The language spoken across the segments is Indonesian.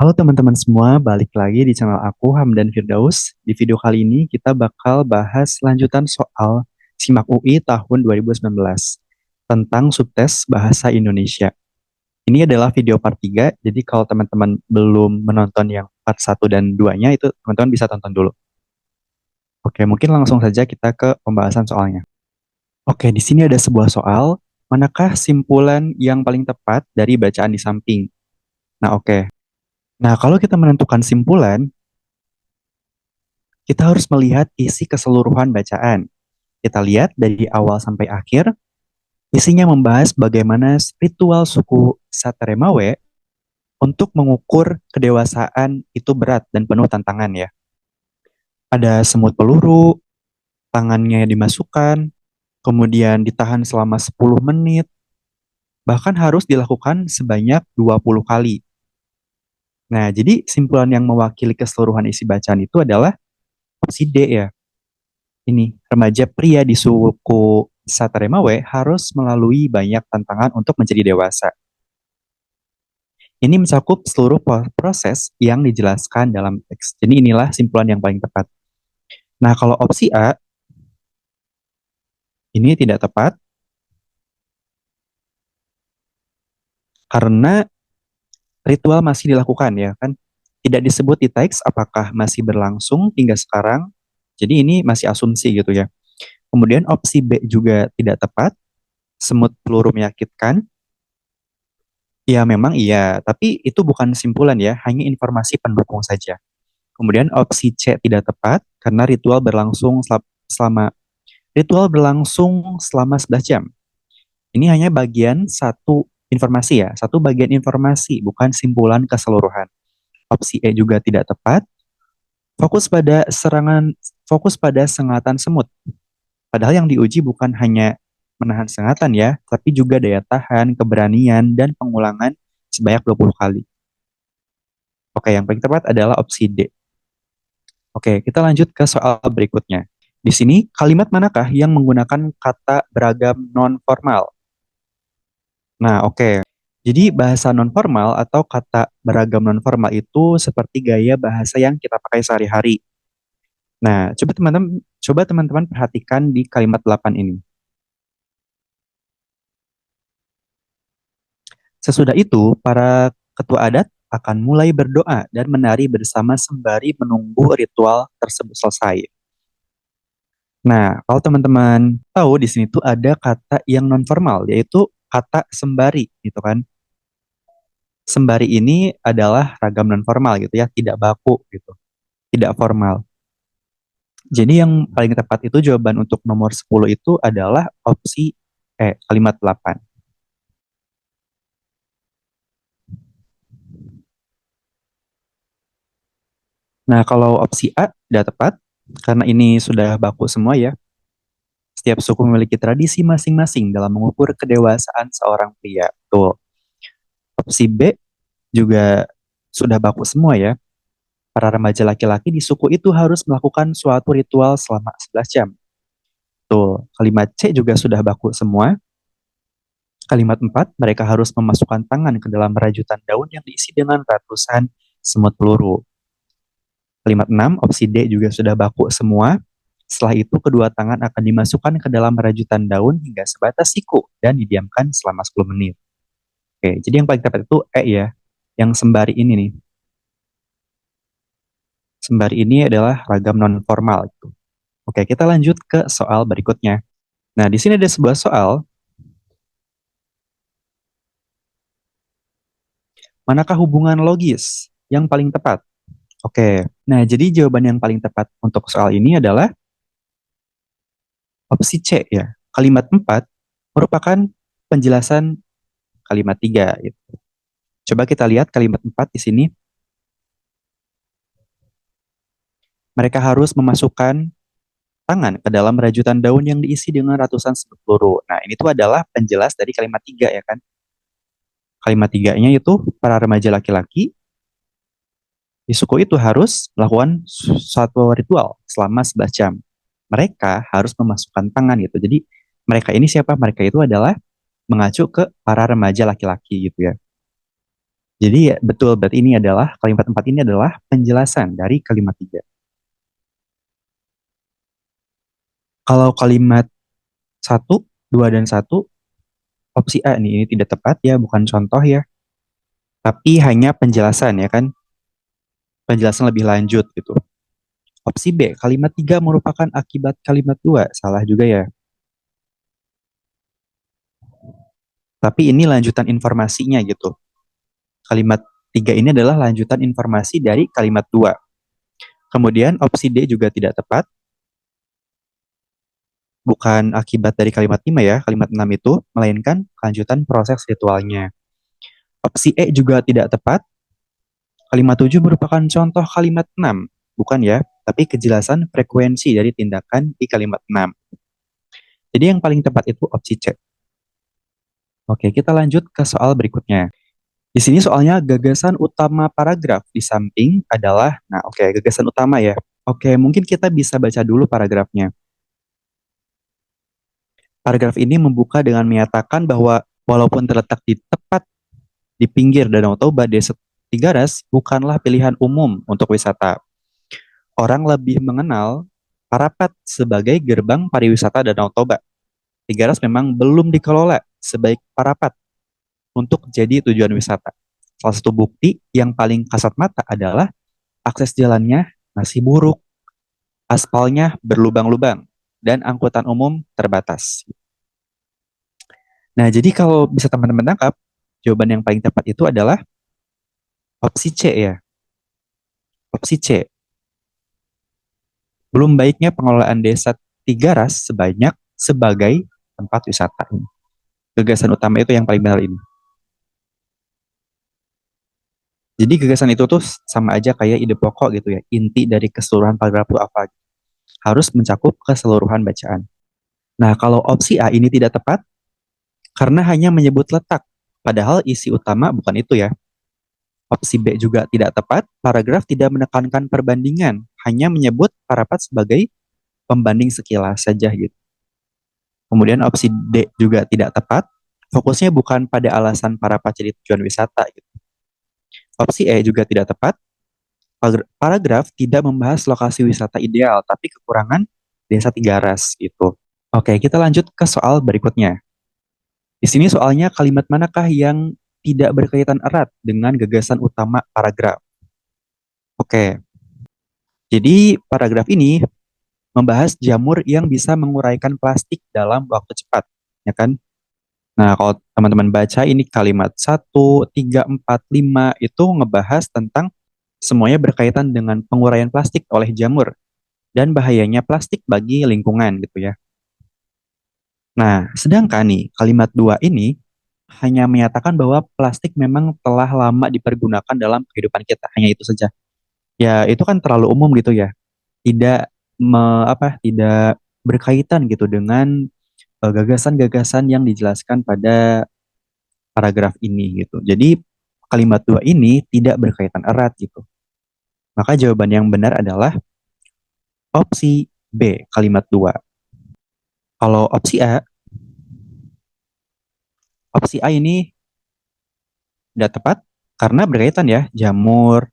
Halo teman-teman semua, balik lagi di channel aku Hamdan Firdaus. Di video kali ini kita bakal bahas lanjutan soal SIMAK UI tahun 2019 tentang subtes Bahasa Indonesia. Ini adalah video part 3, jadi kalau teman-teman belum menonton yang part 1 dan 2-nya itu teman-teman bisa tonton dulu. Oke, mungkin langsung saja kita ke pembahasan soalnya. Oke, di sini ada sebuah soal, manakah simpulan yang paling tepat dari bacaan di samping? Nah, oke. Nah, kalau kita menentukan simpulan, kita harus melihat isi keseluruhan bacaan. Kita lihat dari awal sampai akhir, isinya membahas bagaimana ritual suku Sateremawe untuk mengukur kedewasaan itu berat dan penuh tantangan ya. Ada semut peluru, tangannya dimasukkan, kemudian ditahan selama 10 menit, bahkan harus dilakukan sebanyak 20 kali. Nah, jadi simpulan yang mewakili keseluruhan isi bacaan itu adalah opsi D ya. Ini remaja pria di suku Sateremawe harus melalui banyak tantangan untuk menjadi dewasa. Ini mencakup seluruh proses yang dijelaskan dalam teks. Jadi inilah simpulan yang paling tepat. Nah, kalau opsi A, ini tidak tepat karena ritual masih dilakukan ya kan. Tidak disebut di teks apakah masih berlangsung hingga sekarang. Jadi ini masih asumsi gitu ya. Kemudian opsi B juga tidak tepat. Semut peluru menyakitkan. Ya memang iya, tapi itu bukan simpulan ya, hanya informasi pendukung saja. Kemudian opsi C tidak tepat karena ritual berlangsung selama 11 jam. Ini hanya bagian satu informasi ya, satu bagian informasi, bukan simpulan keseluruhan. Opsi E juga tidak tepat, fokus pada fokus pada sengatan semut. Padahal yang diuji bukan hanya menahan sengatan ya, tapi juga daya tahan, keberanian, dan pengulangan sebanyak 20 kali. Oke, yang paling tepat adalah opsi D. Oke, kita lanjut ke soal berikutnya. Di sini, kalimat manakah yang menggunakan kata beragam non-formal? Nah, oke. Jadi, bahasa non-formal atau kata beragam non-formal itu seperti gaya bahasa yang kita pakai sehari-hari. Nah, coba teman-teman perhatikan di kalimat 8 ini. Sesudah itu, para ketua adat akan mulai berdoa dan menari bersama sembari menunggu ritual tersebut selesai. Nah, kalau teman-teman tahu di sini tuh ada kata yang non formal yaitu kata sembari gitu kan. Sembari ini adalah ragam non formal gitu ya, tidak baku gitu, tidak formal. Jadi yang paling tepat itu jawaban untuk nomor 10 itu adalah opsi kalimat 8. Nah, kalau opsi A tidak tepat karena ini sudah baku semua ya. Setiap suku memiliki tradisi masing-masing dalam mengukur kedewasaan seorang pria. Tuh. Opsi B juga sudah baku semua ya. Para remaja laki-laki di suku itu harus melakukan suatu ritual selama 11 jam. Tuh, kalimat C juga sudah baku semua. Kalimat 4, mereka harus memasukkan tangan ke dalam rajutan daun yang diisi dengan ratusan semut peluru. Kalimat 6, opsi D juga sudah baku semua. Setelah itu, kedua tangan akan dimasukkan ke dalam rajutan daun hingga sebatas siku dan didiamkan selama 10 menit. Oke, jadi yang paling tepat itu E ya, yang sembari ini nih. Sembari ini adalah ragam non-formal. Gitu. Oke, kita lanjut ke soal berikutnya. Nah, di sini ada sebuah soal, manakah hubungan logis yang paling tepat? Oke, nah jadi jawaban yang paling tepat untuk soal ini adalah opsi C ya. Kalimat 4 merupakan penjelasan kalimat 3. Gitu. Coba kita lihat kalimat 4 di sini. Mereka harus memasukkan tangan ke dalam rajutan daun yang diisi dengan ratusan semut peluru. Nah, ini tuh adalah penjelas dari kalimat 3 ya kan. Kalimat 3-nya itu para remaja laki-laki di suku itu harus melakukan suatu ritual selama 11 jam. Mereka harus memasukkan tangan gitu. Jadi mereka ini siapa? Mereka itu adalah mengacu ke para remaja laki-laki gitu ya. Jadi ya, betul, berarti ini adalah, kalimat 4 ini adalah penjelasan dari kalimat 3. Kalau kalimat 1, 2, dan 1, opsi A nih, ini tidak tepat ya, bukan contoh ya, tapi hanya penjelasan ya kan, penjelasan lebih lanjut gitu. Opsi B, kalimat 3 merupakan akibat kalimat 2, salah juga ya. Tapi ini lanjutan informasinya gitu. Kalimat 3 ini adalah lanjutan informasi dari kalimat 2. Kemudian opsi D juga tidak tepat, bukan akibat dari kalimat 5 ya, kalimat 6 itu, melainkan lanjutan proses ritualnya. Opsi E juga tidak tepat, kalimat 7 merupakan contoh kalimat 6, bukan ya, tapi kejelasan frekuensi dari tindakan di kalimat 6. Jadi yang paling tepat itu opsi C. Oke, kita lanjut ke soal berikutnya. Di sini soalnya gagasan utama paragraf di samping adalah, nah oke, gagasan utama ya. Oke, mungkin kita bisa baca dulu paragrafnya. Paragraf ini membuka dengan menyatakan bahwa walaupun terletak di tepat di pinggir Danau Toba, Desa Tigaras bukanlah pilihan umum untuk wisata. Orang lebih mengenal Parapat sebagai gerbang pariwisata Danau Toba. Tigaras memang belum dikelola sebaik Parapat untuk jadi tujuan wisata. Salah satu bukti yang paling kasat mata adalah akses jalannya masih buruk, aspalnya berlubang-lubang, dan angkutan umum terbatas. Nah, jadi kalau bisa teman-teman tangkap, jawaban yang paling tepat itu adalah opsi C ya. Opsi C. Belum baiknya pengelolaan desa Tigaras sebagai tempat wisata. Gagasan utama itu yang paling benar ini. Jadi gagasan itu tuh sama aja kayak ide pokok gitu ya. Inti dari keseluruhan paragraf itu apa? Harus mencakup keseluruhan bacaan. Nah, kalau opsi A ini tidak tepat karena hanya menyebut letak. Padahal isi utama bukan itu ya. Opsi B juga tidak tepat, paragraf tidak menekankan perbandingan, hanya menyebut Parapat sebagai pembanding sekilas saja gitu. Kemudian opsi D juga tidak tepat, fokusnya bukan pada alasan Parapat jadi tujuan wisata gitu. Opsi E juga tidak tepat, paragraf tidak membahas lokasi wisata ideal, tapi kekurangan Desa Tigaras gitu. Oke, kita lanjut ke soal berikutnya. Di sini soalnya kalimat manakah yang tidak berkaitan erat dengan gagasan utama paragraf? Oke, jadi paragraf ini membahas jamur yang bisa menguraikan plastik dalam waktu cepat, ya kan? Nah, kalau teman-teman baca ini kalimat 1, 3, 4, 5 itu ngebahas tentang semuanya berkaitan dengan penguraian plastik oleh jamur dan bahayanya plastik bagi lingkungan gitu ya. Nah, sedangkan nih kalimat 2 ini hanya menyatakan bahwa plastik memang telah lama dipergunakan dalam kehidupan kita, hanya itu saja. Ya, itu kan terlalu umum gitu ya. Tidak tidak berkaitan gitu dengan gagasan-gagasan yang dijelaskan pada paragraf ini gitu. Jadi kalimat 2 ini tidak berkaitan erat gitu. Maka jawaban yang benar adalah opsi B, kalimat 2. Kalau opsi A ini tidak tepat karena berkaitan ya, jamur,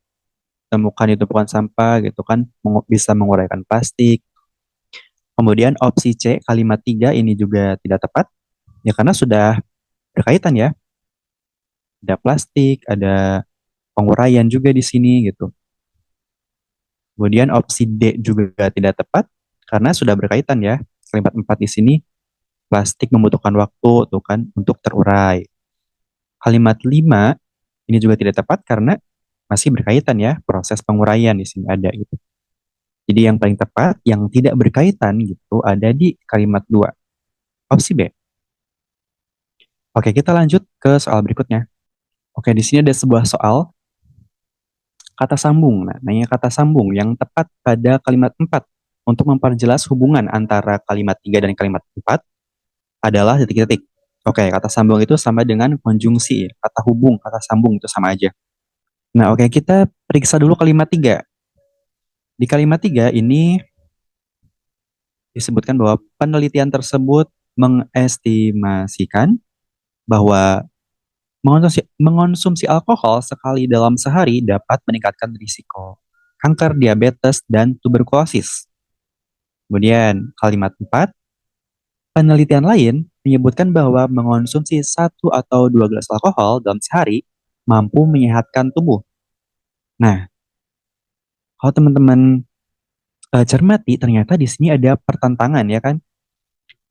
temukan di tumpukan sampah gitu kan, bisa menguraikan plastik. Kemudian opsi C, kalimat 3 ini juga tidak tepat, ya karena sudah berkaitan ya, ada plastik, ada penguraian juga di sini gitu. Kemudian opsi D juga tidak tepat karena sudah berkaitan ya. Kalimat 4 di sini plastik membutuhkan waktu tuh kan untuk terurai. Kalimat 5 ini juga tidak tepat karena masih berkaitan ya, proses penguraian di sini ada gitu. Jadi yang paling tepat yang tidak berkaitan gitu ada di kalimat 2. Opsi B. Oke, kita lanjut ke soal berikutnya. Oke, di sini ada sebuah soal kata sambung. Nah, nanya kata sambung yang tepat pada kalimat 4 untuk memperjelas hubungan antara kalimat 3 dan kalimat 4 adalah titik-titik. Oke, kata sambung itu sama dengan konjungsi. Kata hubung, kata sambung itu sama aja. Nah, oke, kita periksa dulu kalimat 3. Di kalimat 3 ini disebutkan bahwa penelitian tersebut mengestimasikan bahwa Mengonsumsi alkohol sekali dalam sehari dapat meningkatkan risiko kanker, diabetes, dan tuberkulosis. Kemudian, kalimat 4, penelitian lain menyebutkan bahwa mengonsumsi 1 atau 2 gelas alkohol dalam sehari mampu menyehatkan tubuh. Nah, kalau teman-teman cermati, ternyata di sini ada pertentangan ya kan?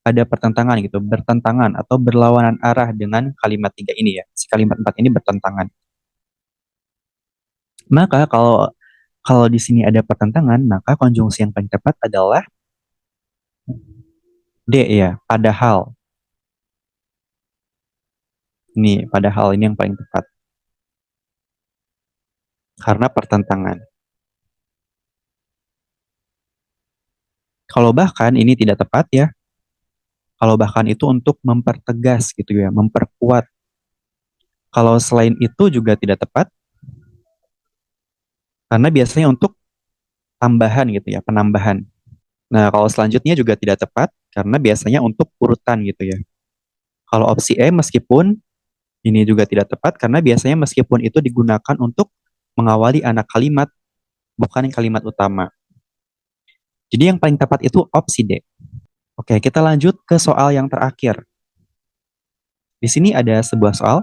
Ada pertentangan gitu, bertentangan atau berlawanan arah dengan kalimat 3 ini ya. Si kalimat 4 ini bertentangan. Maka kalau kalau di sini ada pertentangan, maka konjungsi yang paling tepat adalah D ya, padahal. Ini, padahal ini yang paling tepat. Karena pertentangan. Kalau bahkan ini tidak tepat ya. Kalau bahkan itu untuk mempertegas gitu ya, memperkuat. Kalau selain itu juga tidak tepat, karena biasanya untuk tambahan gitu ya, penambahan. Nah, kalau selanjutnya juga tidak tepat, karena biasanya untuk urutan gitu ya. Kalau opsi E meskipun ini juga tidak tepat, karena biasanya meskipun itu digunakan untuk mengawali anak kalimat, bukan yang kalimat utama. Jadi yang paling tepat itu opsi D. Oke, kita lanjut ke soal yang terakhir. Di sini ada sebuah soal,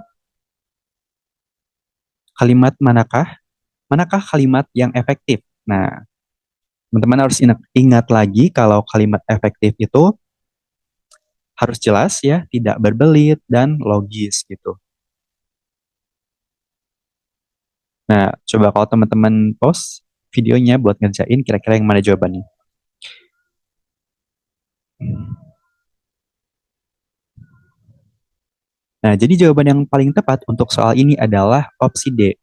kalimat manakah kalimat yang efektif? Nah, teman-teman harus ingat lagi kalau kalimat efektif itu harus jelas ya, tidak berbelit dan logis gitu. Nah, coba kalau teman-teman post videonya buat ngerjain kira-kira yang mana jawabannya. Nah, jadi jawaban yang paling tepat untuk soal ini adalah opsi D.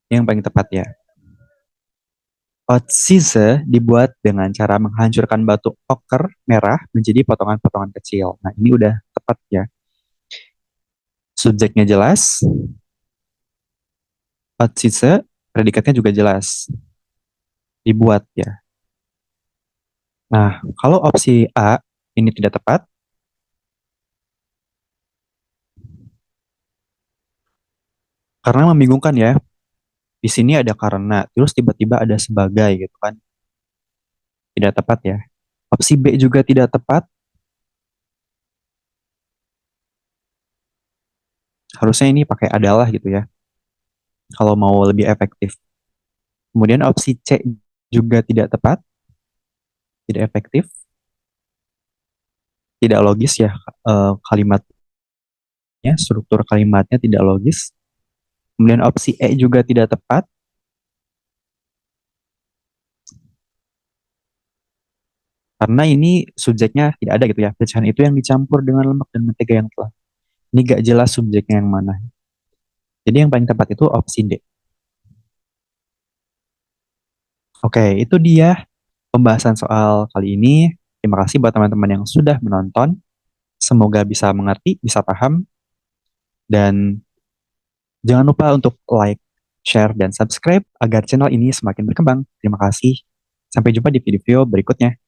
Yang paling tepat ya. Otsise dibuat dengan cara menghancurkan batu oker merah menjadi potongan-potongan kecil. Nah, ini udah tepat ya. Subjeknya jelas. Otsise, predikatnya juga jelas. Dibuat ya. Nah, kalau opsi A ini tidak tepat, karena membingungkan ya. Di sini ada karena, terus tiba-tiba ada sebagai gitu kan. Tidak tepat ya. Opsi B juga tidak tepat. Harusnya ini pakai adalah gitu ya. Kalau mau lebih efektif. Kemudian opsi C juga tidak tepat. Tidak efektif. Tidak logis ya kalimatnya. Struktur kalimatnya tidak logis. Kemudian opsi E juga tidak tepat. Karena ini subjeknya tidak ada gitu ya. Pecahan itu yang dicampur dengan lemak dan mentega yang telah. Ini gak jelas subjeknya yang mana. Jadi yang paling tepat itu opsi D. Oke, itu dia pembahasan soal kali ini. Terima kasih buat teman-teman yang sudah menonton. Semoga bisa mengerti, bisa paham. Dan jangan lupa untuk like, share, dan subscribe agar channel ini semakin berkembang. Terima kasih. Sampai jumpa di video-video berikutnya.